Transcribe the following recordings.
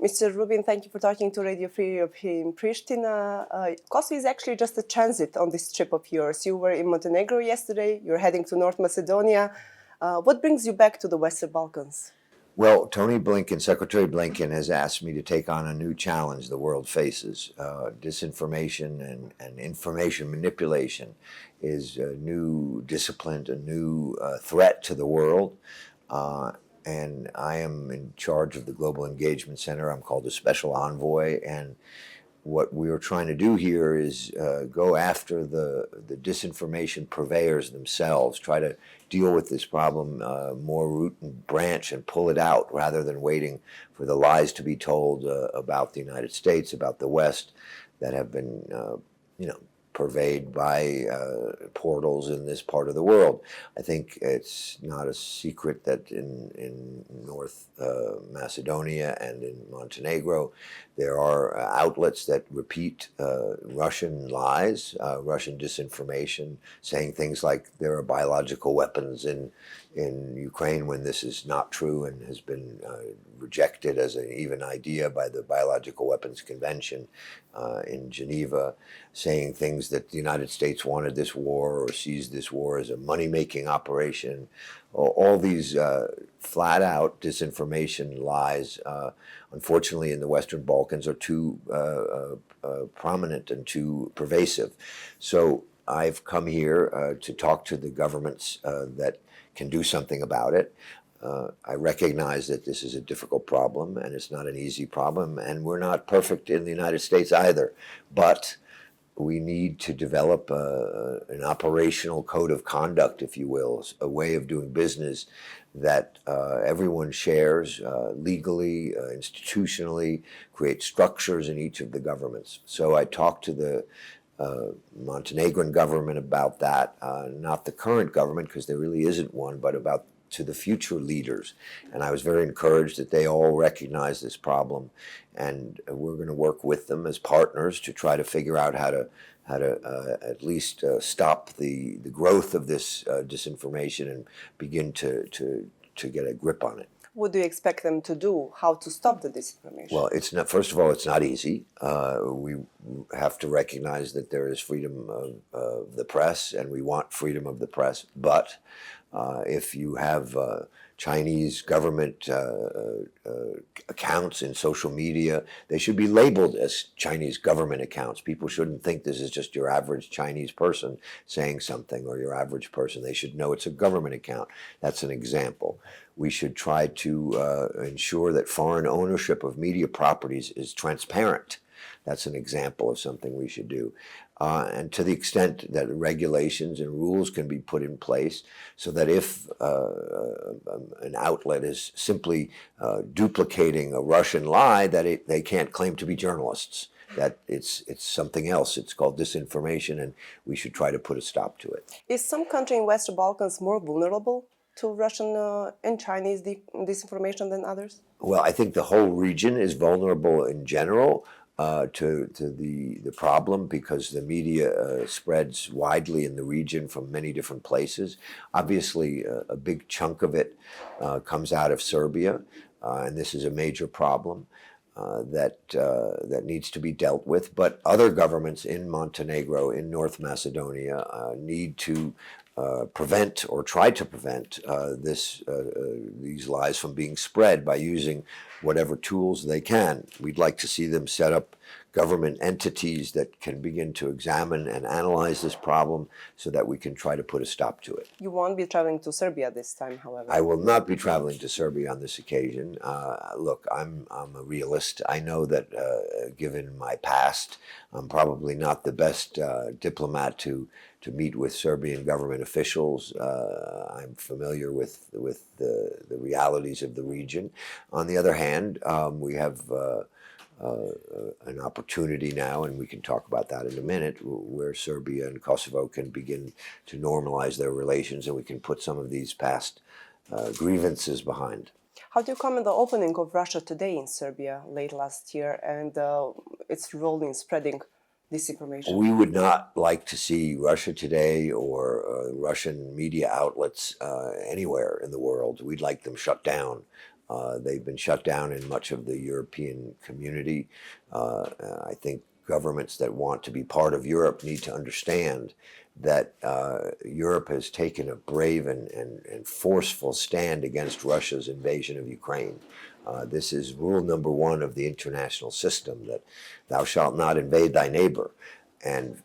Mr. Rubin, thank you for talking to Radio Free Europe here in Pristina. Kosovo is actually just a transit on this trip of yours. You were in Montenegro yesterday, you're heading to North Macedonia. What brings you back to the Western Balkans? Well, Secretary Blinken has asked me to take on a new challenge the world faces. Disinformation and information manipulation is a new discipline, a new threat to the world. And I am in charge of the Global Engagement Center. I'm called a special envoy. And what we are trying to do here is go after the disinformation purveyors themselves, try to deal with this problem more root and branch and pull it out rather than waiting for the lies to be told about the United States, about the West, that have been, purveyed by portals in this part of the world. I think it's not a secret that in North Macedonia and in Montenegro, there are outlets that repeat Russian lies, Russian disinformation, saying things like there are biological weapons in Ukraine when this is not true and has been rejected as an even idea by the Biological Weapons Convention in Geneva, saying things that the United States wanted this war or sees this war as a money-making operation. All these flat-out disinformation lies, unfortunately, in the Western Balkans are too prominent and too pervasive. So I've come here to talk to the governments that can do something about it. I recognize that this is a difficult problem and it's not an easy problem, and we're not perfect in the United States either, but we need to develop an operational code of conduct, if you will, a way of doing business that everyone shares legally, institutionally, create structures in each of the governments. So I talked to the Montenegrin government about that, not the current government, because there really isn't one, but about to the future leaders. And I was very encouraged that they all recognize this problem, and we're going to work with them as partners to try to figure out how to at least stop the growth of this disinformation and begin to get a grip on it. What do you expect them to do? How to stop the disinformation? Well, it's not. First of all, it's not easy. We have to recognize that there is freedom of the press, and we want freedom of the press. But if you have Chinese government accounts in social media, they should be labeled as Chinese government accounts. People shouldn't think this is just your average Chinese person saying something, or your average person. They should know it's a government account. That's an example. We should try to ensure that foreign ownership of media properties is transparent. That's an example of something we should do. And to the extent that regulations and rules can be put in place so that if an outlet is simply duplicating a Russian lie, that they can't claim to be journalists, that it's something else. It's called disinformation, and we should try to put a stop to it. Is some country in Western Balkans more vulnerable to Russian and Chinese disinformation than others? Well, I think the whole region is vulnerable in general to the problem, because the media spreads widely in the region from many different places. Obviously, a big chunk of it comes out of Serbia, and this is a major problem that needs to be dealt with. But other governments in Montenegro, in North Macedonia, need to prevent or try to prevent these lies from being spread by using whatever tools they can. We'd like to see them set up government entities that can begin to examine and analyze this problem so that we can try to put a stop to it. You won't be traveling to Serbia this time, however. I will not be traveling to Serbia on this occasion. Look, I'm a realist. I know that given my past, I'm probably not the best diplomat to meet with Serbian government officials. I'm familiar with the realities of the region. On the other hand, we have an opportunity now, and we can talk about that in a minute, where Serbia and Kosovo can begin to normalize their relations, and we can put some of these past grievances behind. How do you comment the opening of Russia Today in Serbia late last year and its role in spreading disinformation? We would not like to see Russia Today or Russian media outlets anywhere in the world. We'd like them shut down. They've been shut down in much of the European community. I think governments that want to be part of Europe need to understand that Europe has taken a brave and forceful stand against Russia's invasion of Ukraine. This is rule number one of the international system, that thou shalt not invade thy neighbor. And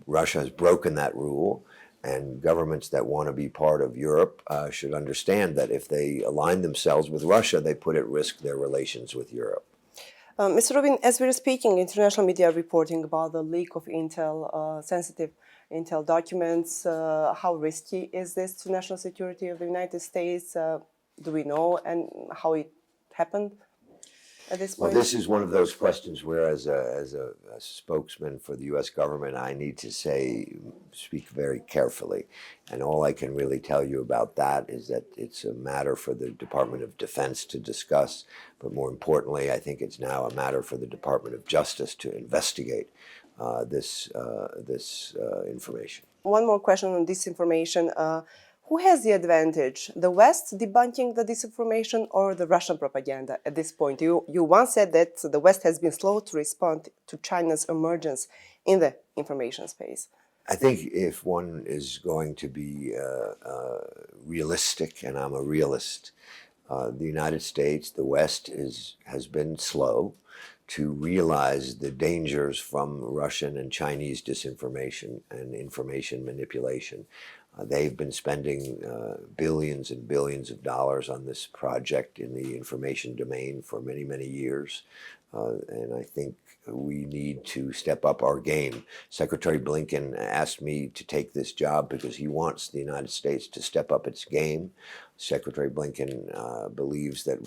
Russia has broken that rule, and governments that want to be part of Europe should understand that if they align themselves with Russia, they put at risk their relations with Europe. Mr. Rubin, as we were speaking, international media are reporting about the leak of intel, sensitive intel documents. How risky is this to national security of the United States? Do we know and how it happened at this point? Well, this is one of those questions where, as a spokesman for the U.S. government, I need to speak very carefully. And all I can really tell you about that is that it's a matter for the Department of Defense to discuss. But more importantly, I think it's now a matter for the Department of Justice to investigate this information. One more question on disinformation. Who has the advantage? The West debunking the disinformation or the Russian propaganda at this point? You once said that the West has been slow to respond to China's emergence in the information space. I think if one is going to be realistic, and I'm a realist, the United States, the West, has been slow to realize the dangers from Russian and Chinese disinformation and information manipulation. They've been spending billions and billions of dollars on this project in the information domain for many, many years. And I think we need to step up our game. Secretary Blinken asked me to take this job because he wants the United States to step up its game. Secretary Blinken believes that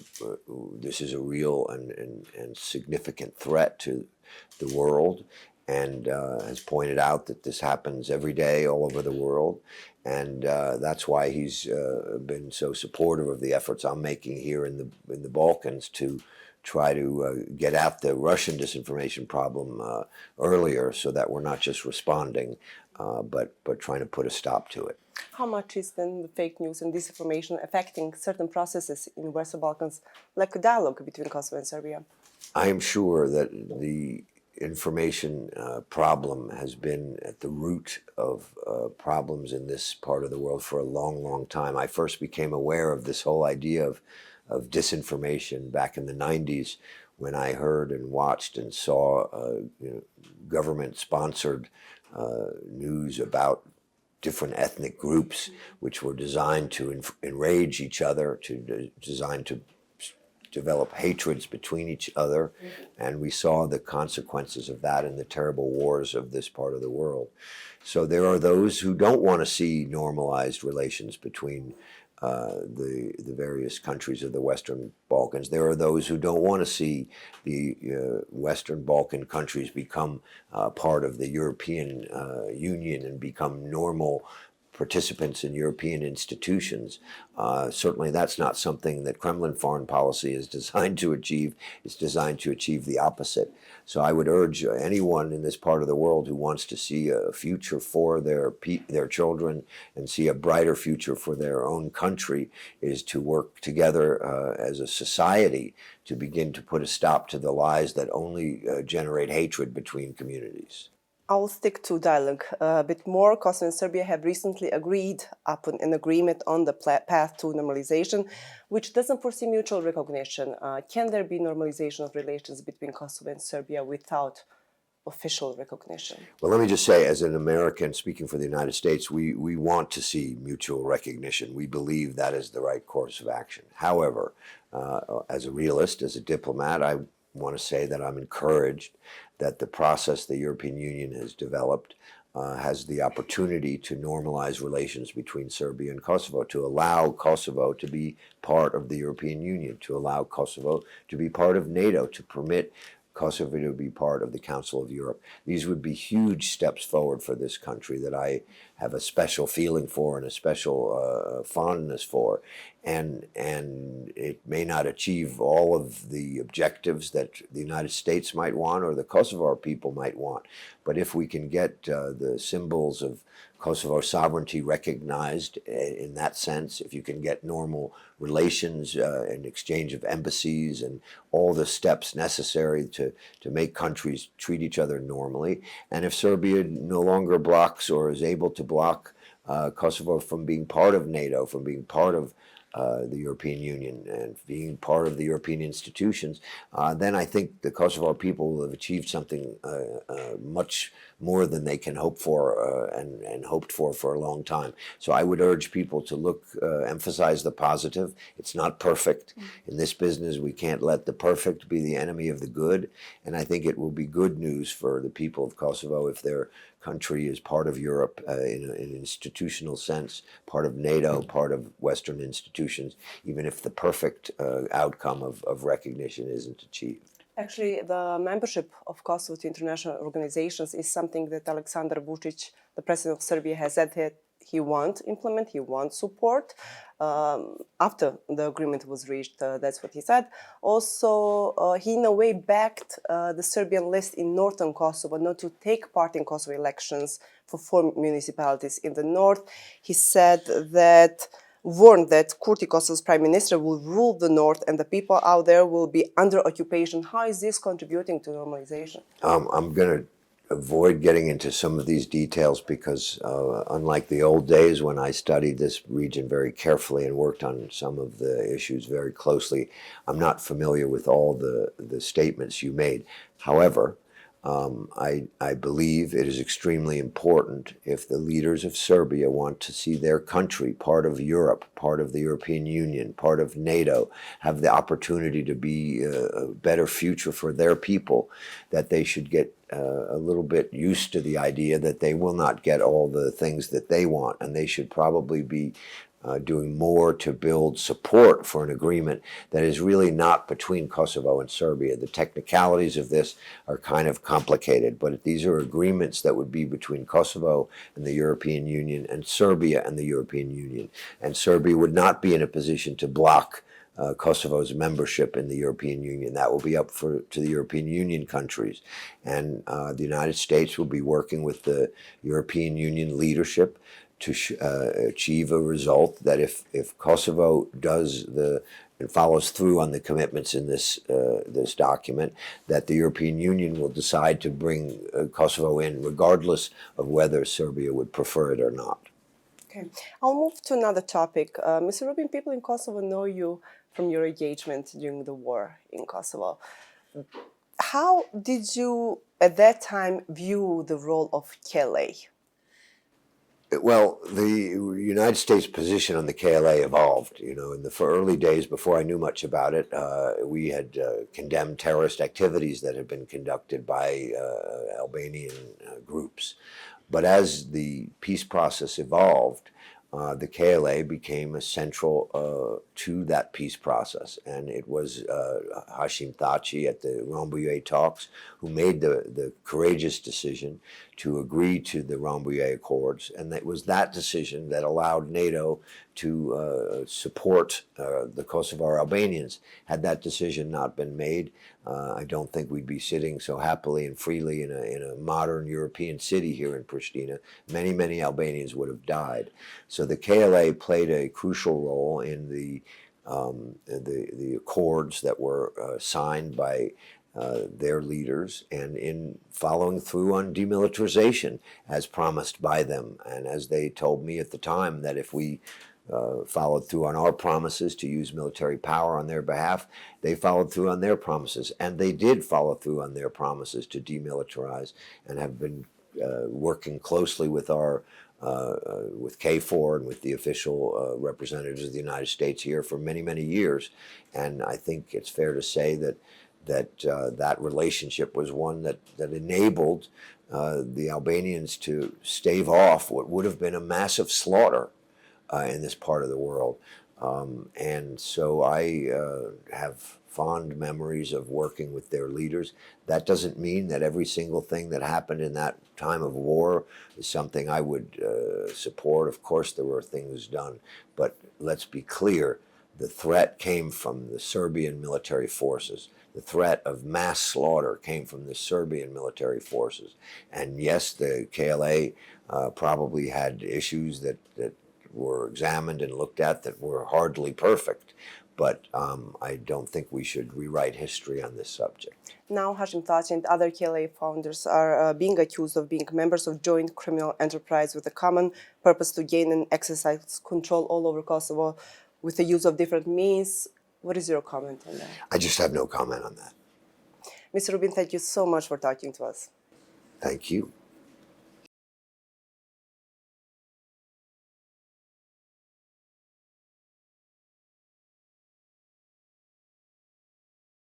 this is a real and significant threat to the world, and has pointed out that this happens every day all over the world. And that's why he's been so supportive of the efforts I'm making here in the Balkans to try to get at the Russian disinformation problem earlier, so that we're not just responding, but trying to put a stop to it. How much is then the fake news and disinformation affecting certain processes in Western Balkans, like a dialogue between Kosovo and Serbia? I am sure that the information problem has been at the root of problems in this part of the world for a long, long time. I first became aware of this whole idea of disinformation back in the 90s when I heard and watched and saw government-sponsored news about different ethnic groups which were designed to enrage each other, designed to develop hatreds between each other, and we saw the consequences of that in the terrible wars of this part of the world. So there are those who don't want to see normalized relations between the various countries of the Western Balkans. There are those who don't want to see the Western Balkan countries become part of the European Union and become normal participants in European institutions. Certainly that's not something that Kremlin foreign policy is designed to achieve. It's designed to achieve the opposite. So I would urge anyone in this part of the world who wants to see a future for their children and see a brighter future for their own country is to work together as a society to begin to put a stop to the lies that only generate hatred between communities. I will stick to dialogue a bit more. Kosovo and Serbia have recently agreed upon an agreement on the path to normalization, which doesn't foresee mutual recognition. Can there be normalization of relations between Kosovo and Serbia without official recognition? Well, let me just say, as an American speaking for the United States, we want to see mutual recognition. We believe that is the right course of action. However, as a realist, as a diplomat, I want to say that I'm encouraged that the process the European Union has developed has the opportunity to normalize relations between Serbia and Kosovo, to allow Kosovo to be part of the European Union, to allow Kosovo to be part of NATO, to permit Kosovo to be part of the Council of Europe. These would be huge steps forward for this country that I have a special feeling for and a special fondness for. And it may not achieve all of the objectives that the United States might want or the Kosovo people might want. But if we can get the symbols of Kosovo sovereignty recognized in that sense, if you can get normal relations and exchange of embassies and all the steps necessary to make countries treat each other normally, and if Serbia no longer blocks or is able to block Kosovo from being part of NATO, from being part of the European Union and being part of the European institutions, then I think the Kosovo people will have achieved something much more than they can hope for and hoped for a long time. So I would urge people to look, emphasize the positive. It's not perfect. In this business, we can't let the perfect be the enemy of the good. And I think it will be good news for the people of Kosovo if their country is part of Europe in an institutional sense, part of NATO, part of Western institutions, even if the perfect outcome of recognition isn't achieved. Actually, the membership of Kosovo to international organizations is something that Aleksandar Vučić, the president of Serbia, has said that he wants implement, he wants support. After the agreement was reached, that's what he said. Also, he in a way backed the Serbian list in northern Kosovo not to take part in Kosovo elections for 4 municipalities in the north. He said that warned that Kurti, Kosovo's prime minister, will rule the north and the people out there will be under occupation. How is this contributing to normalization? I'm going to avoid getting into some of these details because unlike the old days when I studied this region very carefully and worked on some of the issues very closely, I'm not familiar with all the statements you made. However, I believe it is extremely important if the leaders of Serbia want to see their country part of Europe, part of the European Union, part of NATO, have the opportunity to be a better future for their people, that they should get a little bit used to the idea that they will not get all the things that they want, and they should probably be doing more to build support for an agreement that is really not between Kosovo and Serbia. The technicalities of this are kind of complicated, but these are agreements that would be between Kosovo and the European Union and Serbia and the European Union. And Serbia would not be in a position to block Kosovo's membership in the European Union. That will be up to the European Union countries. And the United States will be working with the European Union leadership to achieve a result that if Kosovo does and follows through on the commitments in this document, that the European Union will decide to bring Kosovo in, regardless of whether Serbia would prefer it or not. Okay, I'll move to another topic. Mr. Rubin, people in Kosovo know you from your engagement during the war in Kosovo. How did you, at that time, view the role of KLA? Well, the United States position on the KLA evolved. You know, in the early days, before I knew much about it, we had condemned terrorist activities that had been conducted by Albanian groups. But as the peace process evolved, the KLA became essential to that peace process. And it was Hashim Thaçi at the Rambouillet talks who made the courageous decision to agree to the Rambouillet Accords. And it was that decision that allowed NATO to support the Kosovar Albanians. Had that decision not been made, I don't think we'd be sitting so happily and freely in a modern European city here in Pristina. Many, many Albanians would have died. So the KLA played a crucial role in the accords that were signed by their leaders and in following through on demilitarization as promised by them. And as they told me at the time, that if we followed through on our promises to use military power on their behalf, they followed through on their promises. And they did follow through on their promises to demilitarize and have been working closely with with KFOR and with the official representatives of the United States here for many, many years. And I think it's fair to say that that relationship was one that enabled the Albanians to stave off what would have been a massive slaughter in this part of the world. And so I have fond memories of working with their leaders. That doesn't mean that every single thing that happened in that time of war is something I would support. Of course, there were things done, but let's be clear, the threat came from the Serbian military forces. The threat of mass slaughter came from the Serbian military forces. And yes, the KLA probably had issues that were examined and looked at that were hardly perfect. But I don't think we should rewrite history on this subject. Now Hashim Thaçi and other KLA founders are being accused of being members of joint criminal enterprise with a common purpose to gain and exercise control all over Kosovo with the use of different means. What is your comment on that? I just have no comment on that. Mr. Rubin, thank you so much for talking to us. Thank you.